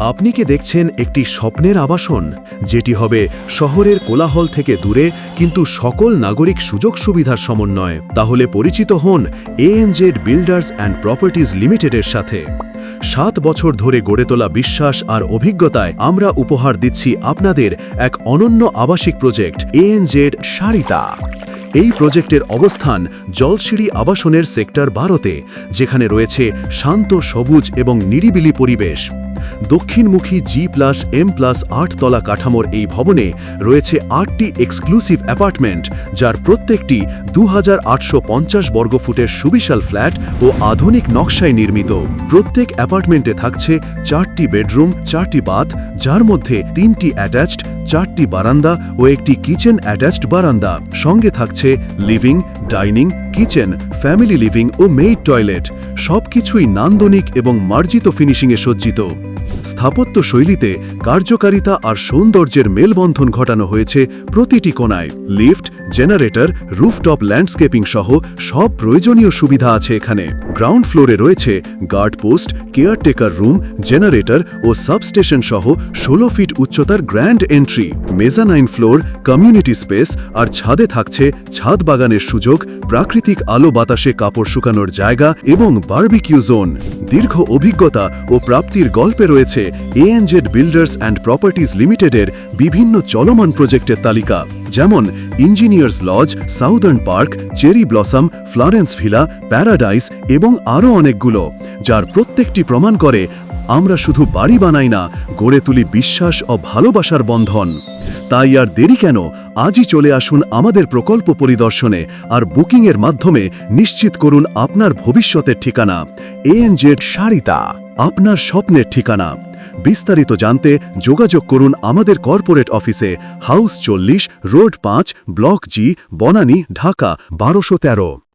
আপনি কি দেখছেন একটি স্বপ্নের আবাসন, যেটি হবে শহরের কোলাহল থেকে দূরে কিন্তু সকল নাগরিক সুযোগ সুবিধার সমন্বয়? তাহলে পরিচিত হন এএনজেড বিল্ডার্স অ্যান্ড প্রপার্টিজ লিমিটেডের সাথে। 7 বছর ধরে গড়ে তোলা বিশ্বাস আর অভিজ্ঞতায় আমরা উপহার দিচ্ছি আপনাদের এক অনন্য আবাসিক প্রজেক্ট এএনজেড সারিতা। এই প্রজেক্টের অবস্থান জলসিঁড়ি আবাসনের সেক্টর 12-তে, যেখানে রয়েছে শান্ত সবুজ এবং নিরিবিলি পরিবেশ। দক্ষিণমুখী G+M+8 তলা কাঠামোর এই ভবনে রয়েছে 8টি এক্সক্লুসিভ অ্যাপার্টমেন্ট, যার প্রত্যেকটি 2850 বর্গফুটের সুবিশাল ফ্ল্যাট ও আধুনিক নকশায় নির্মিত। প্রত্যেক অ্যাপার্টমেন্টে থাকছে 4টি বেডরুম, 4টি বাথ, যার মধ্যে 3টি অ্যাটাচড, 4টি বারান্দা ও একটি কিচেন অ্যাটাচড বারান্দা। সঙ্গে থাকছে living, dining, kitchen, family living ও মেইড টয়লেট। সবকিছুই নান্দনিক এবং মার্জিত ফিনিশিংয়ে সজ্জিত। স্থাপত্য শৈলীতে কার্যকারিতা আর সৌন্দর্যের মেলবন্ধন ঘটানো হয়েছে প্রতিটি কোণায়। লিফট, জেনারেটর, রুফটপ ল্যান্ডস্কেপিং সহ সব প্রয়োজনীয় সুবিধা আছে এখানে। গ্রাউন্ড ফ্লোরে রয়েছে guard post, caretaker room, generator ও সাবস্টেশন সহ 16 ফিট উচ্চতার grand entry. Mezzanine floor, community space আর ছাদে থাকছে ছাদ বাগানের সুযোগ, প্রাকৃতিক আলো বাতাসে কাপড় শুকানোর জায়গা এবং বারবিকিউ জোন। দীর্ঘ অভিজ্ঞতা ও প্রাপ্তির গল্পে রয়েছে এএনজেড বিল্ডার্স অ্যান্ড প্রপার্টিজ লিমিটেডের বিভিন্ন চলমান প্রজেক্টের তালিকা, যেমন engineers lodge, southern park, cherry blossom, Florence villa, paradise এবং আরও অনেকগুলো, যার প্রত্যেকটি প্রমাণ করে আমরা শুধু বাড়ি বানাই না, গড়ে তুলি বিশ্বাস ও ভালোবাসার বন্ধন। তাই আর দেরি কেন, আজই চলে আসুন আমাদের প্রকল্প পরিদর্শনে আর বুকিংয়ের মাধ্যমে নিশ্চিত করুন আপনার ভবিষ্যতের ঠিকানা। এএনজেড সারিতা, আপনার স্বপ্নের ঠিকানা। বিস্তারিত জানতে যোগাযোগ করুন আমাদের কর্পোরেট অফিসে, হাউস 40, রোড 5, ব্লক জি, বনানী, ঢাকা 1213।